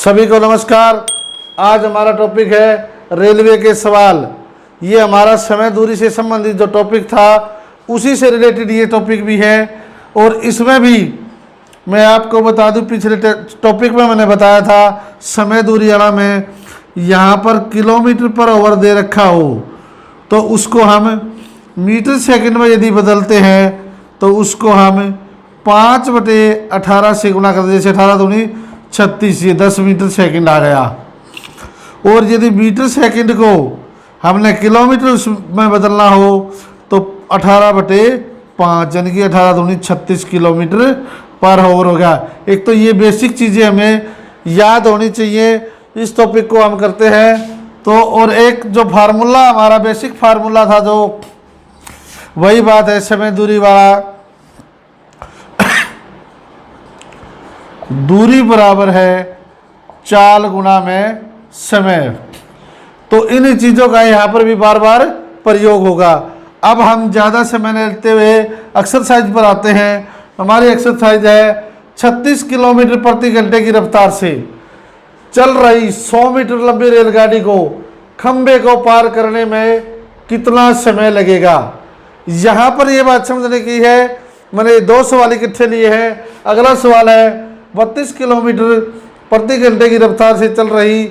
सभी को नमस्कार। आज हमारा टॉपिक है रेलवे के सवाल। ये हमारा समय दूरी से संबंधित जो टॉपिक था उसी से रिलेटेड ये टॉपिक भी है। और इसमें भी मैं आपको बता दूं, पिछले टॉपिक में मैंने बताया था समय दूरी वाला में यहाँ पर किलोमीटर पर आवर दे रखा हो तो उसको हम मीटर सेकंड में यदि बदलते हैं तो उसको हम 5/18 से गुना करते, जैसे 18 दूनी 36, ये 10 मीटर सेकंड आ गया। और यदि मीटर सेकंड को हमने किलोमीटर उसमें बदलना हो तो 18/5 यानी कि 18 दूनी 36 किलोमीटर पर आवर हो गया। एक तो ये बेसिक चीज़ें हमें याद होनी चाहिए। इस टॉपिक को हम करते हैं तो, और एक जो फार्मूला हमारा बेसिक फार्मूला था जो वही बात है समय दूरी वाला, दूरी बराबर है चाल गुना में समय। तो इन चीज़ों का यहाँ पर भी बार बार प्रयोग होगा। अब हम ज़्यादा समय लेते हुए एक्सरसाइज पर आते हैं। हमारी एक्सरसाइज है 36 किलोमीटर प्रति घंटे की रफ्तार से चल रही 100 मीटर लंबी रेलगाड़ी को खंबे को पार करने में कितना समय लगेगा। यहाँ पर ये बात समझने की है। मैंने 2 सवाल इकट्ठे लिए हैं। अगला सवाल है 32 किलोमीटर प्रति घंटे की रफ्तार से चल रही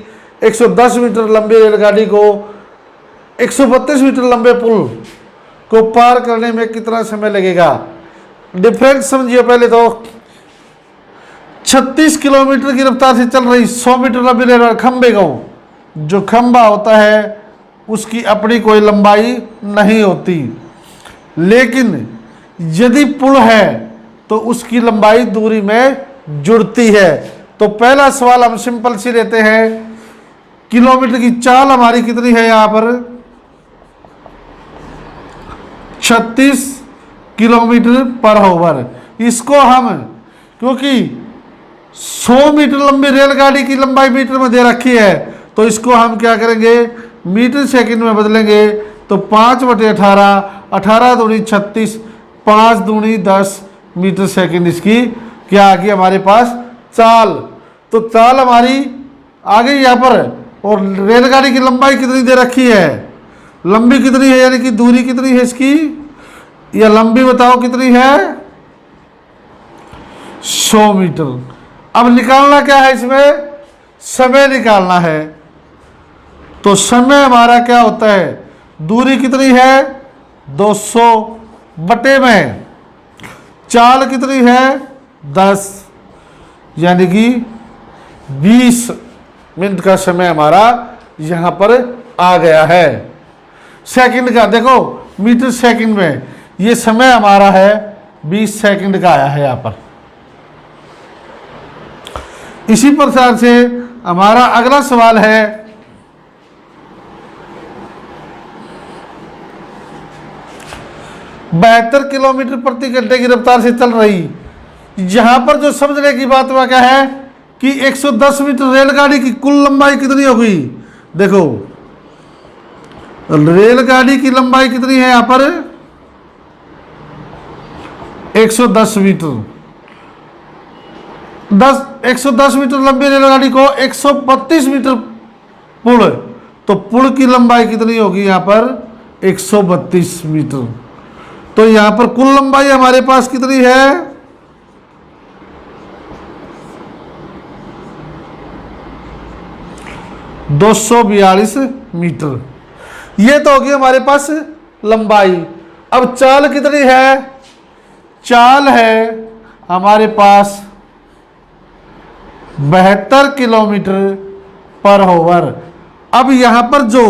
110 मीटर लंबी रेलगाड़ी को 132 मीटर लंबे पुल को पार करने में कितना समय लगेगा। डिफरेंस समझिए पहले तो। 36 किलोमीटर की रफ्तार से चल रही 100 मीटर लंबी रेलगाड़ी, खंबे को, जो खंबा होता है उसकी अपनी कोई लंबाई नहीं होती, लेकिन यदि पुल है तो उसकी लंबाई दूरी में जुड़ती है। तो पहला सवाल हम सिंपल सी लेते हैं। किलोमीटर की चाल हमारी कितनी है यहाँ पर 36 किलोमीटर पर आवर। इसको हम, क्योंकि 100 मीटर लंबी रेलगाड़ी की लंबाई मीटर में दे रखी है तो इसको हम क्या करेंगे मीटर सेकंड में बदलेंगे। तो 5/18, 18 दूनी 36, 5 दूनी 10 मीटर सेकंड इसकी क्या आ गई हमारे पास चाल। तो चाल हमारी आ गई यहाँ पर। और रेलगाड़ी की लंबाई कितनी दे रखी है, लंबी कितनी है यानी कि दूरी कितनी है इसकी, या लंबी बताओ कितनी है 100 मीटर। अब निकालना क्या है इसमें, समय निकालना है। तो समय हमारा क्या होता है, दूरी कितनी है 200 बटे में चाल कितनी है 10, यानी कि 20 मिनट का समय हमारा यहाँ पर आ गया है। सेकंड का देखो, मीटर सेकंड में ये समय हमारा है 20 सेकंड का आया है यहाँ पर। इसी प्रकार से हमारा अगला सवाल है 72 किलोमीटर प्रति घंटे की रफ्तार से चल रही। यहां पर जो समझने की बात हुआ क्या है कि 110 मीटर रेलगाड़ी की कुल लंबाई कितनी होगी। देखो रेलगाड़ी की लंबाई कितनी है यहां पर 110 मीटर। 110 मीटर लंबी रेलगाड़ी को 132 मीटर पुल, तो पुल की लंबाई कितनी होगी यहाँ पर 132 मीटर। तो यहाँ पर कुल लंबाई हमारे पास कितनी है 242 मीटर। ये तो होगी हमारे पास लंबाई। अब चाल कितनी है, चाल है हमारे पास 72 किलोमीटर पर आवर। अब यहां पर जो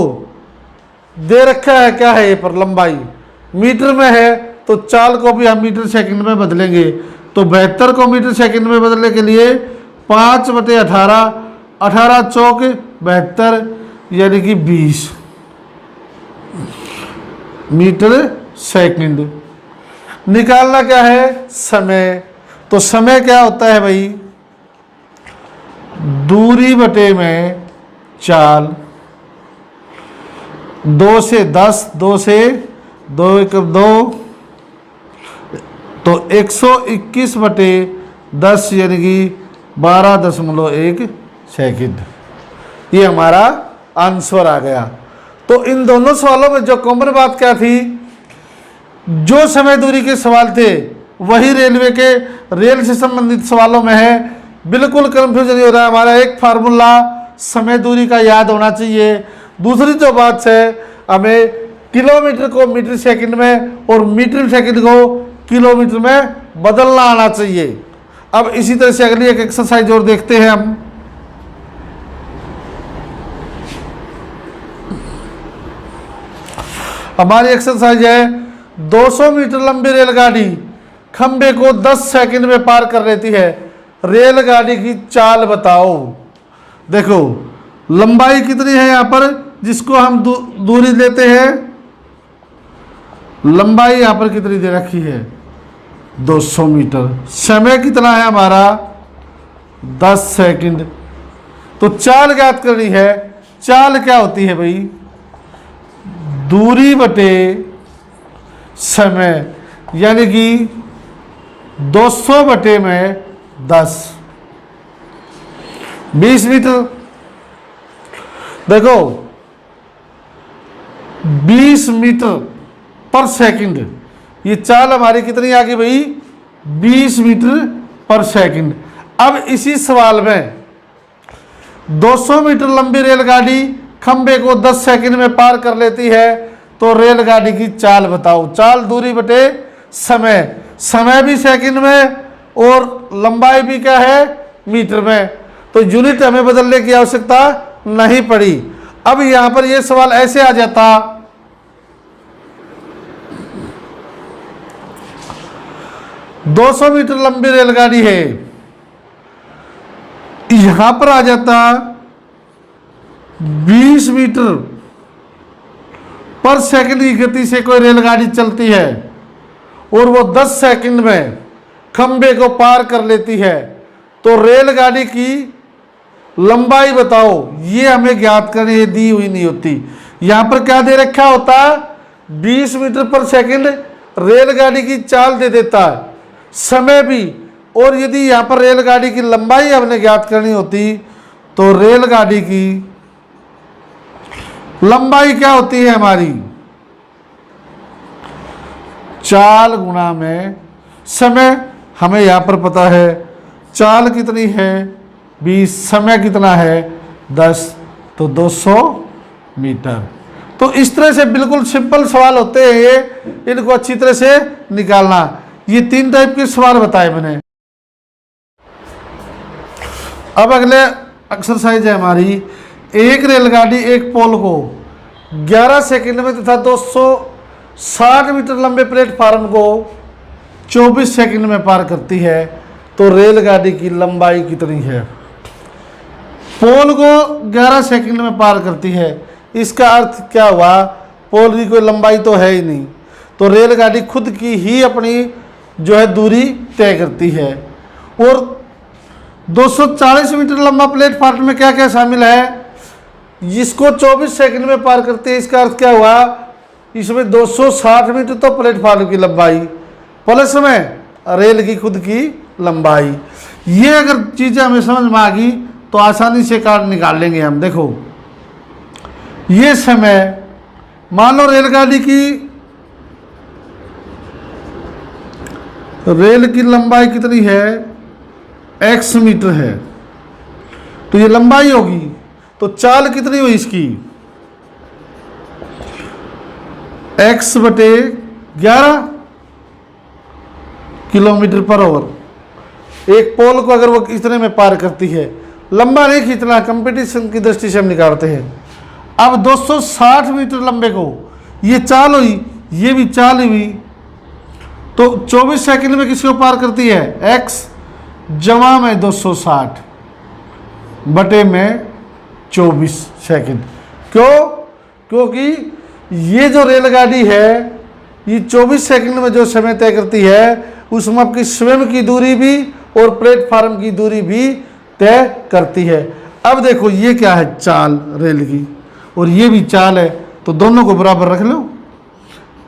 दे रखा है क्या है, ये पर लंबाई मीटर में है तो चाल को भी हम मीटर सेकंड में बदलेंगे। तो 72 को मीटर सेकंड में बदलने के लिए 5/18, 18 चौक 72 यानी कि 20 मीटर सेकंड। निकालना क्या है समय। तो समय क्या होता है भाई, दूरी बटे में चाल, 2 से 10, 2 से 2 1 2, तो 121 बटे 10 यानी कि 12.1 सेकंड। ये हमारा आंसर आ गया। तो इन दोनों सवालों में जो कॉमन बात क्या थी, जो समय दूरी के सवाल थे वही रेलवे के रेल से संबंधित सवालों में है। बिल्कुल कंफ्यूजन नहीं हो रहा है। हमारा एक फार्मूला समय दूरी का याद होना चाहिए। दूसरी जो बात है, हमें किलोमीटर को मीटर सेकंड में और मीटर सेकंड को किलोमीटर में बदलना आना चाहिए। अब इसी तरह से अगली एक एक्सरसाइज और देखते हैं हम। हमारी एक्सरसाइज है 200 मीटर लंबी रेलगाड़ी खंबे को 10 सेकंड में पार कर लेती है। रेलगाड़ी की चाल बताओ। देखो लंबाई कितनी है यहाँ पर, जिसको हम दूरी लेते हैं, लंबाई यहाँ पर कितनी दे रखी है 200 मीटर। समय कितना है हमारा 10 सेकंड। तो चाल ज्ञात करनी है। चाल क्या होती है भाई, दूरी बटे समय, यानी कि 200 बटे में 10, 20 मीटर। देखो 20 मीटर पर सेकंड, ये चाल हमारी कितनी आ गई भाई 20 मीटर पर सेकंड। अब इसी सवाल में 200 मीटर लंबी रेलगाड़ी खंबे को 10 सेकंड में पार कर लेती है, तो रेलगाड़ी की चाल बताओ। चाल दूरी बटे समय, समय भी सेकंड में और लंबाई भी क्या है मीटर में, तो यूनिट हमें बदलने की आवश्यकता नहीं पड़ी। अब यहां पर यह सवाल ऐसे आ जाता, 200 मीटर लंबी रेलगाड़ी है, यहां पर आ जाता 20 मीटर पर सेकंड की गति से कोई रेलगाड़ी चलती है और वो 10 सेकंड में खंबे को पार कर लेती है, तो रेलगाड़ी की लंबाई बताओ। ये हमें ज्ञात करनी है, दी हुई नहीं होती। यहां पर क्या दे रखा होता 20 मीटर पर सेकंड, रेलगाड़ी की चाल दे देता है, समय भी। और यदि यहां पर रेलगाड़ी की लंबाई हमने ज्ञात करनी होती, तो रेलगाड़ी की लंबाई क्या होती है हमारी, चाल गुणा में समय। हमें यहां पर पता है चाल कितनी है 20, समय कितना है 10, तो 200 मीटर। तो इस तरह से बिल्कुल सिंपल सवाल होते हैं ये, इनको अच्छी तरह से निकालना। ये 3 टाइप के सवाल बताए मैंने। अब अगले एक्सरसाइज है हमारी, एक रेलगाड़ी एक पोल को 11 सेकंड में तथा 260 मीटर लंबे प्लेटफार्म को 24 सेकंड में पार करती है, तो रेलगाड़ी की लंबाई कितनी है। पोल को 11 सेकंड में पार करती है, इसका अर्थ क्या हुआ, पोल की कोई लंबाई तो है ही नहीं, तो रेलगाड़ी खुद की ही अपनी जो है दूरी तय करती है। और 240 मीटर लंबा प्लेटफार्म में क्या क्या शामिल है, जिसको 24 सेकंड में पार करते हैं, इसका अर्थ क्या हुआ, इसमें 260 मीटर तो प्लेटफार्म की लंबाई प्लस में रेल की खुद की लंबाई। ये अगर चीजें हमें समझ में आ गई तो आसानी से कार्ड निकाल लेंगे हम। देखो ये समय, मान लो रेलगाड़ी की रेल की लंबाई कितनी है x मीटर है, तो ये लंबाई होगी, तो चाल कितनी हुई इसकी x बटे 11 किलोमीटर पर आवर। एक पोल को अगर वो इतने में पार करती है, लंबा नहीं खींचना, कंपटीशन की दृष्टि से हम निकालते हैं। अब 260 मीटर लंबे को ये चाल हुई, ये भी चाल हुई, तो 24 सेकंड में किसको पार करती है x जमा में 260 बटे में 24 सेकंड। क्यों, क्योंकि ये जो रेलगाड़ी है ये 24 सेकंड में जो समय तय करती है, उसमें आपकी स्वयं की दूरी भी और प्लेटफार्म की दूरी भी तय करती है। अब देखो ये क्या है, चाल रेल की, और ये भी चाल है, तो दोनों को बराबर रख लो।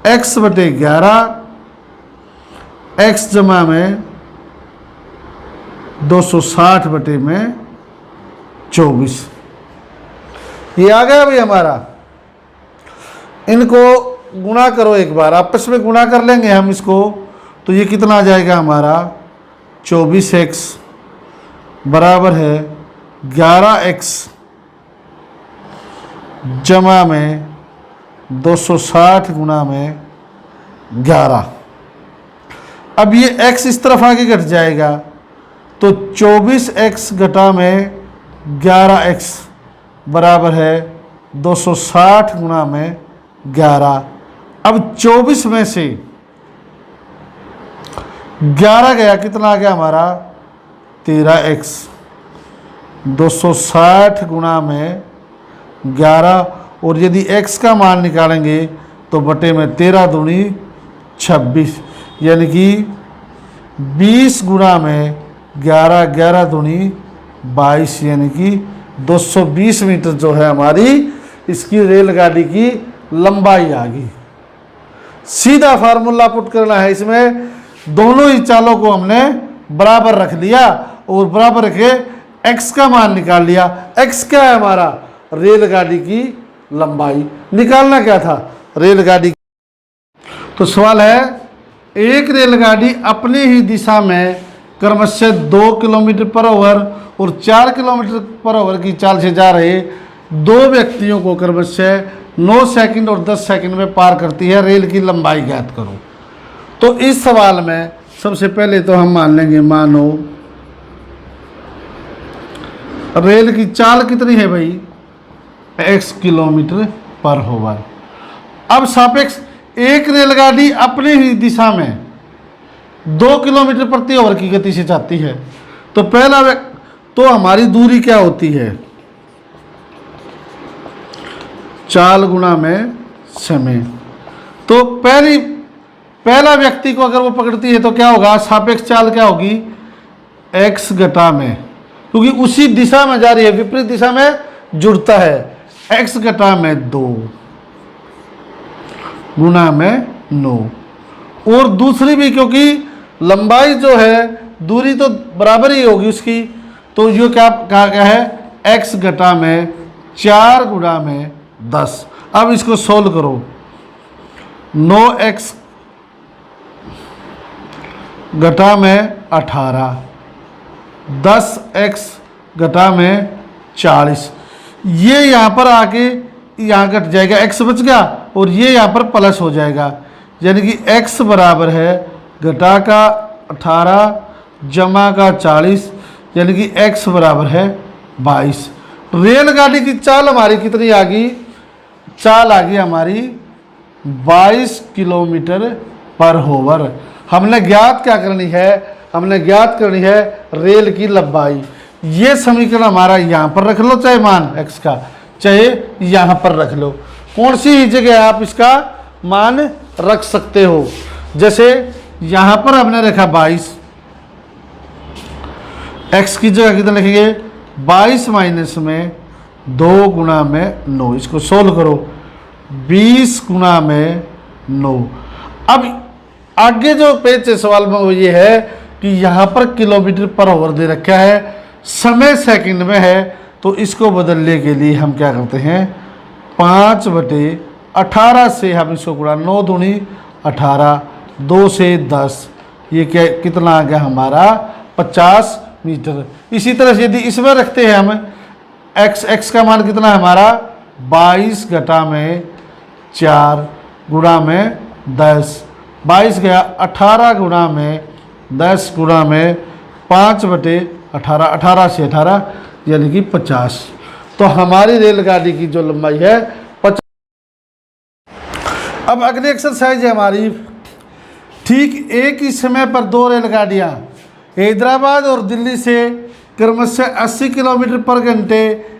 x बटे 11 x जमा में 260 बटे में 24। ये आ गया भाई हमारा। इनको गुणा करो एक बार, आपस में गुणा कर लेंगे हम इसको, तो ये कितना आ जाएगा हमारा 24x बराबर है 11x जमा में 260 गुणा में 11। अब ये x इस तरफ आगे घट जाएगा, तो 24x घटा में 11x बराबर है 260 गुणा में 11। अब 24 में से 11 गया, कितना आ गया हमारा 13x। 260 गुणा में 11, और यदि x का मान निकालेंगे तो बटे में 13 दूनी 26, यानी कि 20 गुणा में 11, 11 दूनी 22, यानी कि 220 मीटर जो है हमारी इसकी रेलगाड़ी की लंबाई आ गई। सीधा फार्मूला पुट करना है इसमें, दोनों ही चालों को हमने बराबर रख लिया और बराबर रखे x का मान निकाल लिया। x क्या है हमारा, रेलगाड़ी की लंबाई। निकालना क्या था, रेलगाड़ी। तो सवाल है, एक रेलगाड़ी अपनी ही दिशा में क्रमशः 2 किलोमीटर पर आवर और 4 किलोमीटर पर आवर की चाल से जा रहे दो व्यक्तियों को क्रमशः 9 सेकंड और 10 सेकंड में पार करती है, रेल की लंबाई ज्ञात करो। तो इस सवाल में सबसे पहले तो हम मान लेंगे, मानो रेल की चाल कितनी है भाई, x किलोमीटर पर आवर। अब सापेक्ष एक रेलगाड़ी अपनी ही दिशा में 2 किलोमीटर प्रति आवर की गति से जाती है, तो तो हमारी दूरी क्या होती है, चाल गुणा में समय। तो पहला व्यक्ति को अगर वो पकड़ती है तो क्या होगा, सापेक्ष चाल क्या होगी, x घटा में, क्योंकि उसी दिशा में जा रही है, विपरीत दिशा में जुड़ता है, x घटा में 2 गुणा में 9। और दूसरी भी, क्योंकि लंबाई जो है, दूरी तो बराबर ही होगी उसकी, तो ये क्या है, x घटा में 4 गुणा में 10। अब इसको सोल्व करो, 9x घटा में 18, 10x घटा में 40। ये यहाँ पर आके यहाँ घट जाएगा, x बच गया, और ये यहाँ पर प्लस हो जाएगा, यानी कि x बराबर है घटा का 18 जमा का 40, यानी कि x बराबर है 22। रेलगाड़ी की चाल हमारी कितनी आ गई, चाल आ गई हमारी 22 किलोमीटर पर आवर। हमने ज्ञात क्या करनी है, हमने ज्ञात करनी है रेल की लंबाई। ये समीकरण हमारा यहाँ पर रख लो, चाहे मान x का, चाहे यहाँ पर रख लो, कौन सी ही जगह आप इसका मान रख सकते हो। जैसे यहाँ पर हमने रखा 22, x की जगह कितना लिखेंगे, 22 माइनस में 2 गुणा में 9। इसको सोल्व करो, 20 गुणा में 9। अब आगे जो पेज से सवाल में वो ये है कि यहाँ पर किलोमीटर पर आवर दे रखा है, समय सेकंड में है, तो इसको बदलने के लिए हम क्या करते हैं, 5/18 से हम इसको गुणा, 9 दूनी 18, 2 से 10, ये क्या कितना आ गया हमारा 50 मीटर। इसी तरह से यदि इसमें रखते हैं हम x का मान कितना है हमारा 22 घटा में 4 गुणा में 10, 22 गया, 18 गुणा में 10 गुणा में 5/18, 18 से 18 यानी कि 50। तो हमारी रेलगाड़ी की जो लंबाई है 50। अब अगली एक्सरसाइज है हमारी, ठीक एक ही समय पर दो रेलगाड़ियाँ हैदराबाद और दिल्ली से क्रमशः 80 किलोमीटर पर घंटे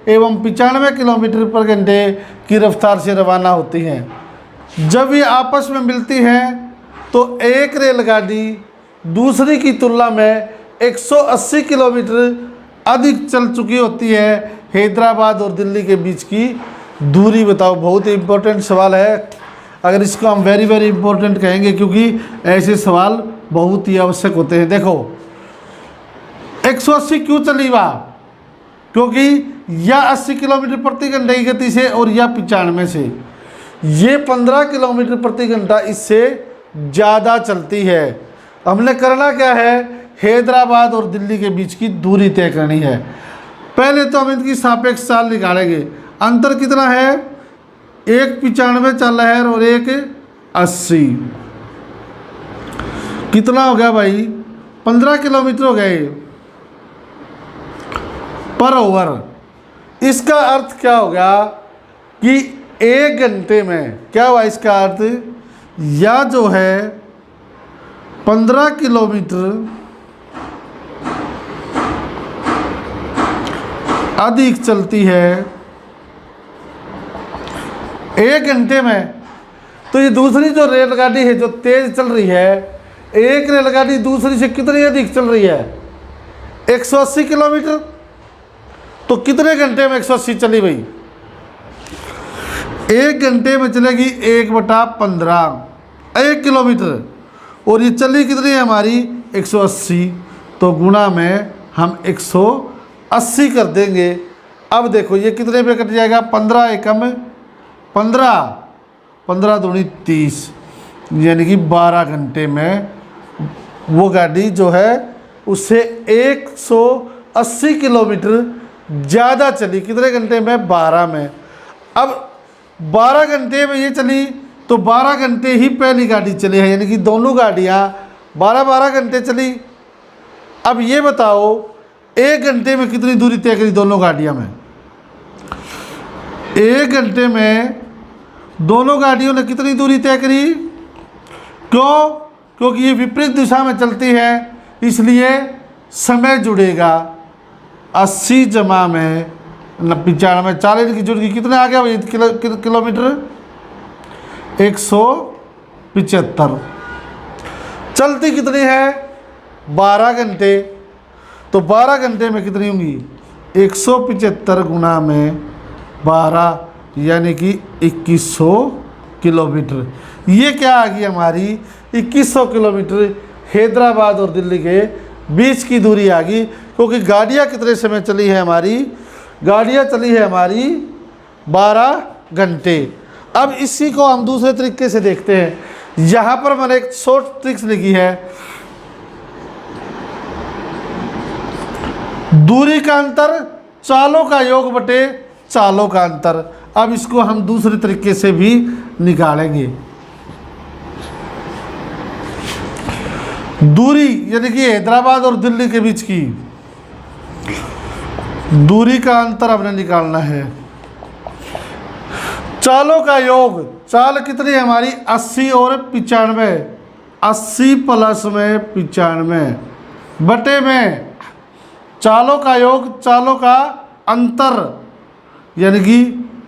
एवं 95 किलोमीटर पर घंटे की रफ्तार से रवाना होती हैं। जब ये आपस में मिलती हैं तो एक रेलगाड़ी दूसरी की तुलना में 180 किलोमीटर अधिक चल चुकी होती है। हैदराबाद और दिल्ली के बीच की दूरी बताओ। बहुत ही इम्पोर्टेंट सवाल है, अगर इसको हम वेरी वेरी इम्पोर्टेंट कहेंगे, क्योंकि ऐसे सवाल बहुत ही आवश्यक होते हैं। देखो 180 क्यों चली वहाँ, क्योंकि या 80 किलोमीटर प्रति घंटे की गति से और या 95 से। ये 15 किलोमीटर प्रति घंटा इससे ज़्यादा चलती है। हमने करना क्या है, हैदराबाद और दिल्ली के बीच की दूरी तय करनी है। पहले तो हम इनकी सापेक्ष चाल निकालेंगे। अंतर कितना है, एक 95 चल रहा है और एक 80। कितना हो गया भाई, 15 किलोमीटर हो गए पर ओवर। इसका अर्थ क्या हो गया कि 1 घंटे में क्या हुआ, इसका अर्थ या जो है 15 किलोमीटर अधिक चलती है 1 घंटे में। तो ये दूसरी जो रेलगाड़ी है जो तेज चल रही है, एक रेलगाड़ी दूसरी से कितनी अधिक चल रही है, 180 किलोमीटर। तो कितने घंटे में 180 चली भाई, 1 घंटे में चलेगी 1/15 1 किलोमीटर। और ये चली कितनी है हमारी 180, तो गुणा में हम 180 कर देंगे। अब देखो ये कितने पे कट जाएगा, 15 एकम 15, 15 दूनी 30, यानी कि 12 घंटे में वो गाड़ी जो है उससे 180 किलोमीटर ज़्यादा चली। कितने घंटे में, 12 में। अब 12 घंटे में ये चली तो 12 घंटे ही पहली गाड़ी चली है, यानी कि दोनों गाड़ियाँ 12-12 घंटे चली। अब ये बताओ 1 घंटे में कितनी दूरी तय करी दोनों गाड़ियों में, 1 घंटे में दोनों गाड़ियों ने कितनी दूरी तय करी। क्यों, क्योंकि ये विपरीत दिशा में चलती है, इसलिए समय जुड़ेगा। 80 जमा में 95, 40 की जुड़ गई, कितने आ गया भाई किलोमीटर, 175। चलती कितनी है, 12 घंटे। तो 12 घंटे में कितनी होंगी, 175 गुना में 12, यानी कि 2100 किलोमीटर। ये क्या आ गई हमारी 2100 किलोमीटर हैदराबाद और दिल्ली के बीच की दूरी आ गई। क्योंकि गाड़ियाँ कितने समय चली है हमारी, गाड़ियाँ चली है हमारी 12 घंटे। अब इसी को हम दूसरे तरीके से देखते हैं। यहाँ पर मैंने एक शॉर्ट ट्रिक्स लिखी है, दूरी का अंतर चालों का योग बटे चालों का अंतर। अब इसको हम दूसरे तरीके से भी निकालेंगे। दूरी यानी कि हैदराबाद और दिल्ली के बीच की दूरी का अंतर हमने निकालना है। चालों का योग, चाल कितनी है हमारी 80 और 95, 80 प्लस में 95 बटे में चालों का योग, चालों का अंतर यानी कि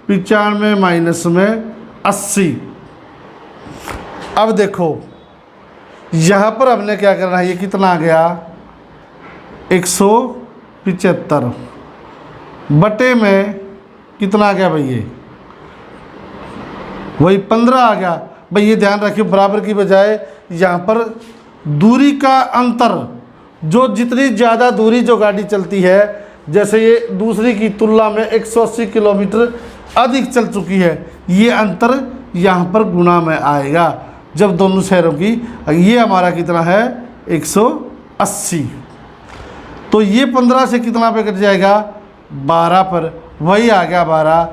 95 माइनस में 80। अब देखो यहाँ पर हमने क्या करना है, ये कितना आ गया 175 बटे में कितना आ गया भाई, ये वही 15 आ गया। भाई ये ध्यान रखिए बराबर की बजाय यहाँ पर दूरी का अंतर, जो जितनी ज़्यादा दूरी जो गाड़ी चलती है, जैसे ये दूसरी की तुलना में 180 किलोमीटर अधिक चल चुकी है, ये अंतर यहाँ पर गुणा में आएगा जब दोनों शहरों की। ये हमारा कितना है 180, तो ये 15 से कितना पे कट जाएगा 12 पर, वही आ गया 12,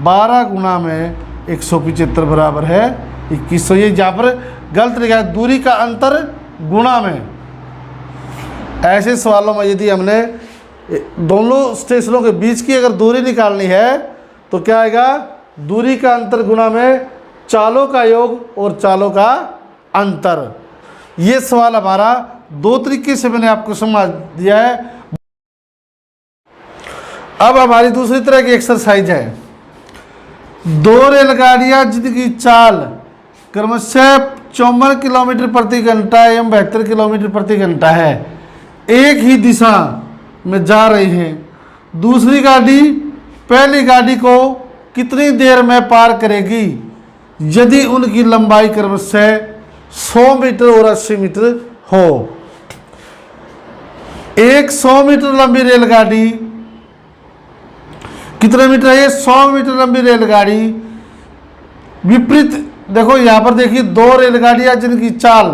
12 गुणा में 175 बराबर है 2100। ये जहाँ पर गलत लिखा है दूरी का अंतर गुणा में। ऐसे सवालों में यदि हमने दोनों स्टेशनों के बीच की अगर दूरी निकालनी है तो क्या आएगा, दूरी का अंतर गुणा में चालों का योग और चालों का अंतर। ये सवाल हमारा दो तरीके से मैंने आपको समझा दिया है। अब हमारी दूसरी तरह की एक्सरसाइज है, दो रेलगाड़ियां जिनकी चाल क्रमशः 54 किलोमीटर प्रति घंटा एवं 72 किलोमीटर प्रति घंटा है, एक ही दिशा में जा रही हैं। दूसरी गाड़ी पहली गाड़ी को कितनी देर में पार करेगी यदि उनकी लंबाई क्रमशः 100 मीटर और 80 मीटर हो। एक 100 मीटर लंबी रेलगाड़ी कितने मीटर है ये? 100 मीटर लंबी रेलगाड़ी विपरीत, देखो यहां पर देखिए दो रेलगाड़ियां जिनकी चाल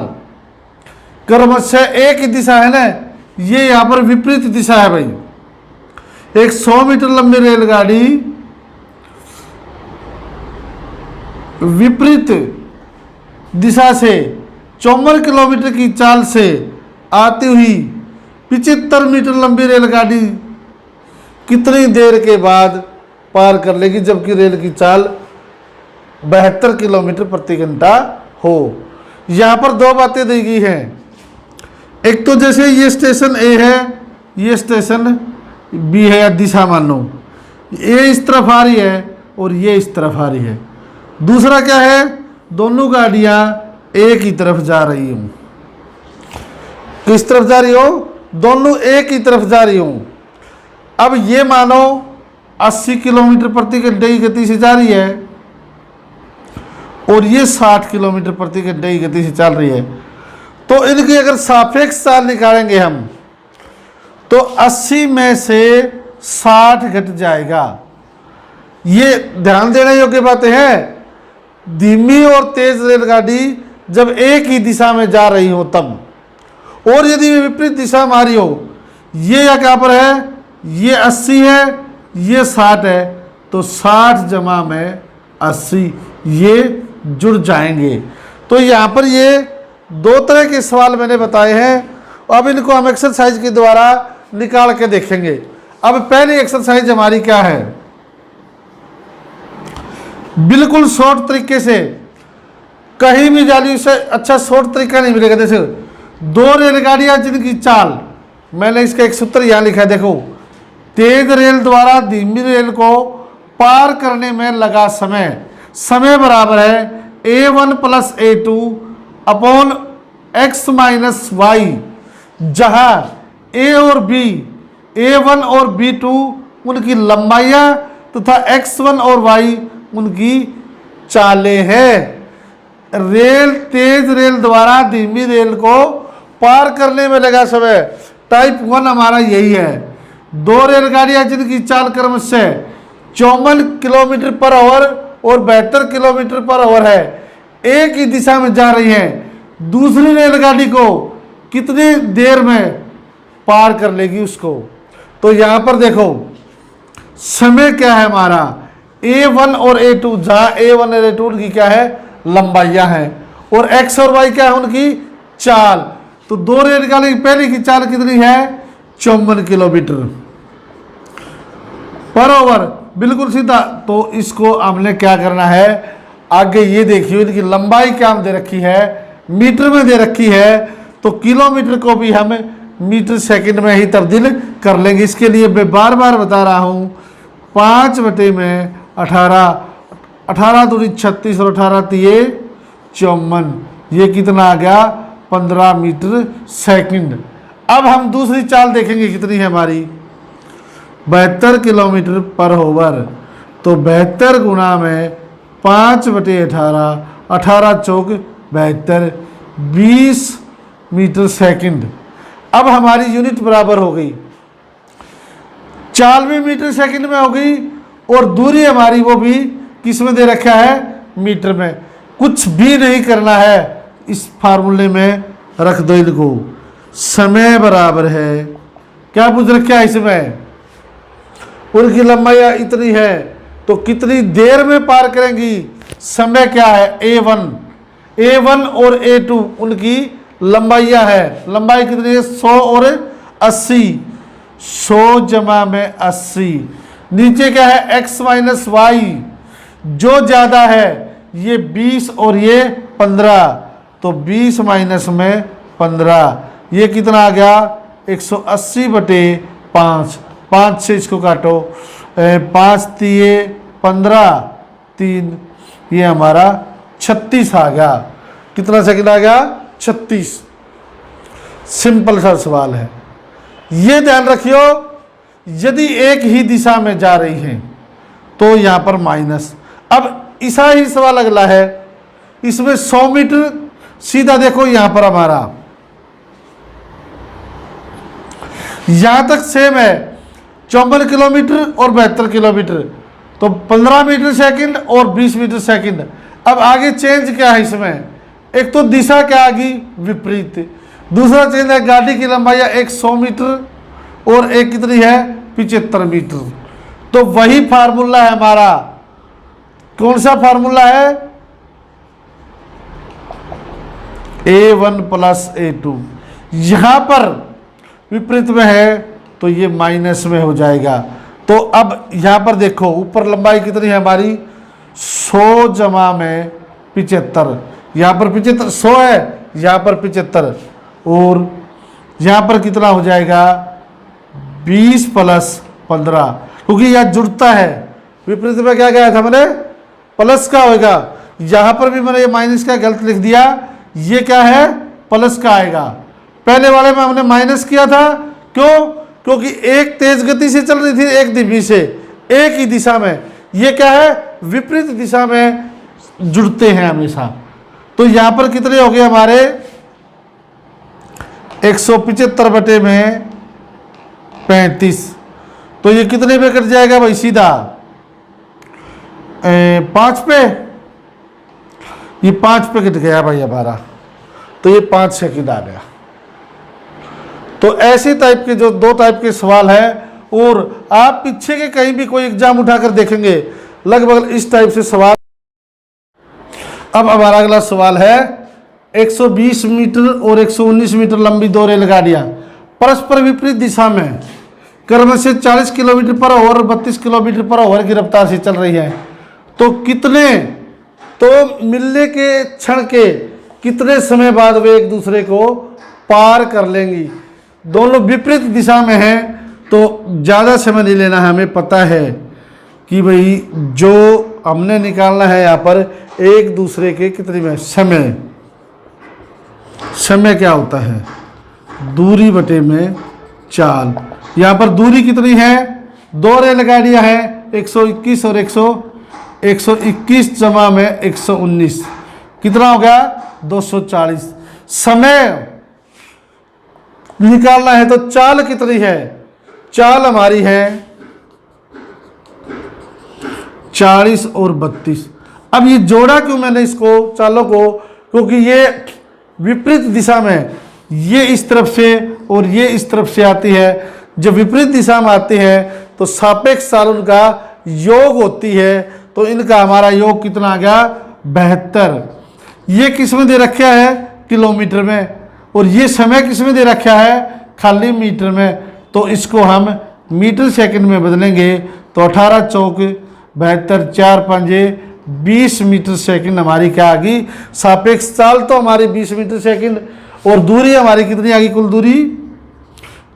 क्रमशः एक ही दिशा है ना, ये यहां पर विपरीत दिशा है भाई। एक 100 मीटर लंबी रेलगाड़ी विपरीत दिशा से 54 किलोमीटर की चाल से आती हुई 75 मीटर लंबी रेलगाड़ी कितनी देर के बाद पार कर लेगी, जबकि रेल की चाल 72 किलोमीटर प्रति घंटा हो। यहां पर दो बातें दी गई हैं। एक तो जैसे ये स्टेशन ए है, ये स्टेशन बी है, या दिशा मान लो ये इस तरफ आ रही है और ये इस तरफ आ रही है। दूसरा क्या है, दोनों गाड़ियां एक ही तरफ जा रही हूं। किस तरफ जा रही हो? दोनों एक ही तरफ जा रही हूं। अब ये मानो 80 किलोमीटर प्रति घंटे की गति से जा रही है और ये 60 किलोमीटर प्रति घंटे की गति से चल रही है, तो इनकी अगर सापेक्ष चाल निकालेंगे हम तो 80 में से 60 घट जाएगा। ये ध्यान देने योग्य बातें हैं। धीमी और तेज रेलगाड़ी जब एक ही दिशा में जा रही हो तब, और यदि विपरीत दिशा में आ रही हो, ये या क्या पर है, ये 80 है, ये 60 है, तो 60 जमा में 80 ये जुड़ जाएंगे। तो यहाँ पर ये दो तरह के सवाल मैंने बताए हैं। अब इनको हम एक्सरसाइज के द्वारा निकाल के देखेंगे। अब पहली एक्सरसाइज हमारी क्या है, बिल्कुल शॉर्ट तरीके से, कहीं भी जाली से अच्छा शॉर्ट तरीका नहीं मिलेगा। जैसे दो रेलगाड़ियां जिनकी चाल, मैंने इसका एक सूत्र यहां लिखा है, देखो, तेज रेल द्वारा धीमी रेल को पार करने में लगा समय, समय बराबर है a1 plus a2 upon x minus y, जहां a और b, a1 और b2 उनकी लंबाइयां तथा x1 और y उनकी चालें हैं। रेल, तेज रेल द्वारा धीमी रेल को पार करने में लगा समय, टाइप 1 हमारा यही है। दो रेलगाड़ियां जिनकी चाल क्रमशः 54 किलोमीटर पर आवर और 72 किलोमीटर पर आवर है, एक ही दिशा में जा रही हैं। दूसरी रेलगाड़ी को कितनी देर में पार कर लेगी उसको। तो यहां पर देखो समय क्या है हमारा, a1 और a2, जहां a1 और a2 की क्या है, लंबाइयां हैं, और x और y क्या है, उनकी चाल। तो दो रेलगाड़ी पहले की चाल कितनी है, 54 किलोमीटर पर आवर, बिल्कुल सीधा। तो इसको हमने क्या करना है, आगे ये देखिए इनकी लंबाई क्या दे रखी है, मीटर में दे रखी है, तो किलोमीटर को भी हम मीटर सेकंड में ही तब्दील कर लेंगे। इसके लिए मैं बार बार बता रहा हूँ, 5 बटे में 18, 18 दूनी 36 और 18 तिये 54, ये कितना आ गया, 15 मीटर सेकंड। अब हम दूसरी चाल देखेंगे कितनी है हमारी, 72 किलोमीटर पर आवर। तो 72 गुणा में 5 बटे 18, 18 चौक 72, 20 मीटर सेकंड। अब हमारी यूनिट बराबर हो गई, चाल भी मीटर सेकंड में हो गई और दूरी हमारी वो भी किस में दे रखा है, मीटर में। कुछ भी नहीं करना है, इस फार्मूले में रख दो इनको। समय बराबर है, क्या पूछ रखा है इसमें, उनकी लंबाई इतनी है, तो कितनी देर में पार करेंगी, समय क्या है, a1 और a2 उनकी लंबाइयां है। लंबाई कितनी है, 100 और 80, 100 जमा में 80। नीचे क्या है, x माइनस वाई, जो ज्यादा है ये 20 और ये 15, तो 20 माइनस में 15, ये कितना आ गया, 180 बटे 5। 5 से इसको काटो, 5 तिये 15, 3, ये हमारा 36 आ गया। कितना सेकंड आ गया, 36। सिंपल सा सवाल है, ये ध्यान रखियो। यदि एक ही दिशा में जा रही हैं तो यहां पर माइनस। अब ऐसा ही सवाल अगला है, इसमें 100 मीटर सीधा देखो, यहां पर हमारा यहां तक सेम है, 54 किलोमीटर और 72 किलोमीटर, तो 15 मीटर सेकंड और 20 मीटर सेकंड। अब आगे चेंज क्या है इसमें, एक तो दिशा क्या आ गई विपरीत, दूसरा चेंज है गाड़ी की लंबाई एक 100 मीटर और एक कितनी है 75 मीटर। तो वही फार्मूला है हमारा, कौन सा फार्मूला है, A1 प्लस A2। यहां पर विपरीत में है तो ये माइनस में हो जाएगा। तो अब यहां पर देखो ऊपर लंबाई कितनी है हमारी 100 जमा में 75, यहां पर 75 100 है, यहां पर 75 और यहां पर कितना हो जाएगा 20 प्लस 15, क्योंकि यह जुड़ता है। विपरीत में क्या गया था मैंने प्लस का होगा, यहां पर भी मैंने ये माइनस का गलत लिख दिया, ये क्या है प्लस का आएगा। पहले वाले में हमने माइनस किया था, क्यों, क्योंकि एक तेज गति से चल रही थी एक धीमी से, एक ही दिशा में, ये क्या है विपरीत दिशा में जुड़ते हैं हमेशा। तो यहां पर कितने हो गए हमारे 175 बटे में 35, तो ये कितने पे कट जाएगा भाई सीधा 5 पे, ये 5 पे कट गया भाई हमारा, तो ये 5 सेकंड आ गया। तो ऐसे टाइप के जो 2 टाइप के सवाल है, और आप पीछे के कहीं भी कोई एग्जाम उठाकर देखेंगे लगभग इस टाइप से सवाल। अब हमारा अगला सवाल है 120 मीटर और 119 मीटर लंबी 2 रेलगाड़ियां परस्पर विपरीत दिशा में क्रम से 40 किलोमीटर पर आवर और 32 किलोमीटर पर आवर की रफ्तार से चल रही है, तो कितने, तो मिलने के क्षण के कितने समय बाद वे एक दूसरे को पार कर लेंगी। दोनों विपरीत दिशा में हैं तो ज़्यादा समय नहीं लेना है, हमें पता है कि भाई जो हमने निकालना है यहाँ पर एक दूसरे के कितने में समय, समय क्या होता है दूरी बटे में चाल। यहाँ पर दूरी कितनी है 2 रेलगाड़ियाँ हैं 121 और 121 जमा में 119, कितना हो गया 240। समय निकालना है तो चाल कितनी है, चाल हमारी है 40 और 32। अब ये जोड़ा क्यों मैंने इसको चालों को, क्योंकि ये विपरीत दिशा में, ये इस तरफ से और ये इस तरफ से आती है। जब विपरीत दिशा में आती है तो सापेक्ष चाल उनका योग होती है, तो इनका हमारा योग कितना आ गया 72। ये किस में दे रखा है किलोमीटर में, और ये समय किस में दे रखा है खाली मीटर में, तो इसको हम मीटर सेकंड में बदलेंगे तो 18 चौक 72 4 5 20 मीटर सेकंड हमारी क्या आ गई सापेक्ष चाल, तो हमारी 20 मीटर सेकंड, और दूरी हमारी कितनी आ गई कुल दूरी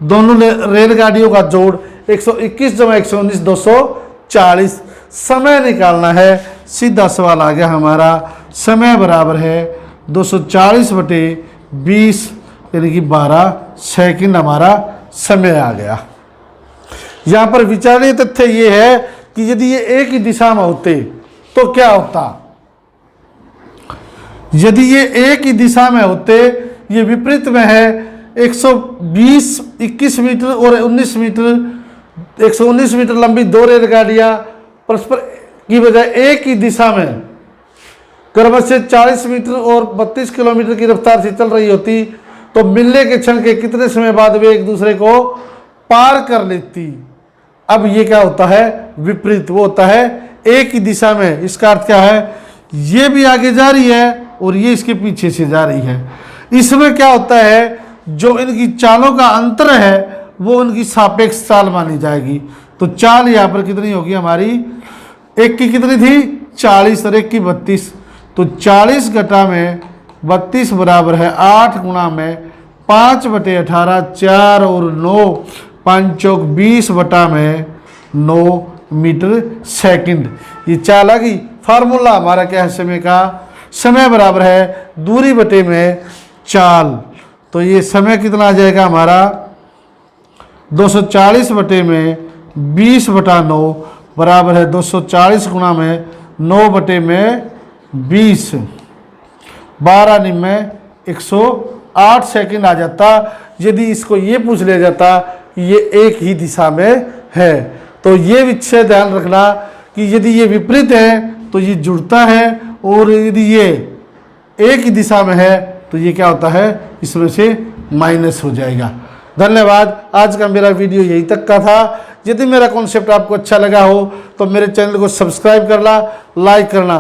दोनों रेलगाड़ियों का जोड़ 121 जमा 119 240। समय निकालना है, सीधा सवाल आ गया हमारा, समय बराबर है 240 बटे 20 यानी कि 12 सेकंड हमारा समय आ गया। यहाँ पर विचारणीय तथ्य ये है कि यदि ये एक ही दिशा में होते तो क्या होता, यदि ये एक ही दिशा में होते, ये विपरीत में है 121 मीटर और 19 मीटर 119 मीटर लंबी 2 रेलगाड़ियां परस्पर की बजाय एक ही दिशा में क्रम से 40 मीटर और 32 किलोमीटर की रफ्तार से चल रही होती, तो मिलने के क्षण के कितने समय बाद वे एक दूसरे को पार कर लेती। अब ये क्या होता है विपरीत, वो होता है एक ही दिशा में। इसका अर्थ क्या है, ये भी आगे जा रही है और ये इसके पीछे से जा रही है। इसमें क्या होता है, जो इनकी चालों का अंतर है वो उनकी सापेक्ष चाल मानी जाएगी। तो चाल यहाँ पर कितनी होगी हमारी, एक की कितनी थी 40 और एक की 32, तो 40 घटा में 32 बराबर है 8 गुणा में 5 बटे 18 4 और 9 5 चौक 20 बटा में 9 मीटर सेकंड। ये चाल आ गई। फार्मूला हमारा क्या है समय का, समय बराबर है दूरी बटे में चाल। तो ये समय कितना आ जाएगा हमारा 240 बटे में 20 बटा 9 बराबर है 240 गुणा में 9 बटे में 20, 12 निम्न 108 सेकंड आ जाता। यदि इसको ये पूछ लिया जाता कि ये एक ही दिशा में है। तो ये विषय ध्यान रखना कि यदि ये विपरीत है तो ये जुड़ता है, और यदि ये एक ही दिशा में है तो ये क्या होता है, इसमें से माइनस हो जाएगा। धन्यवाद। आज का मेरा वीडियो यही तक का था। यदि मेरा कॉन्सेप्ट आपको अच्छा लगा हो तो मेरे चैनल को सब्सक्राइब करना, लाइक करना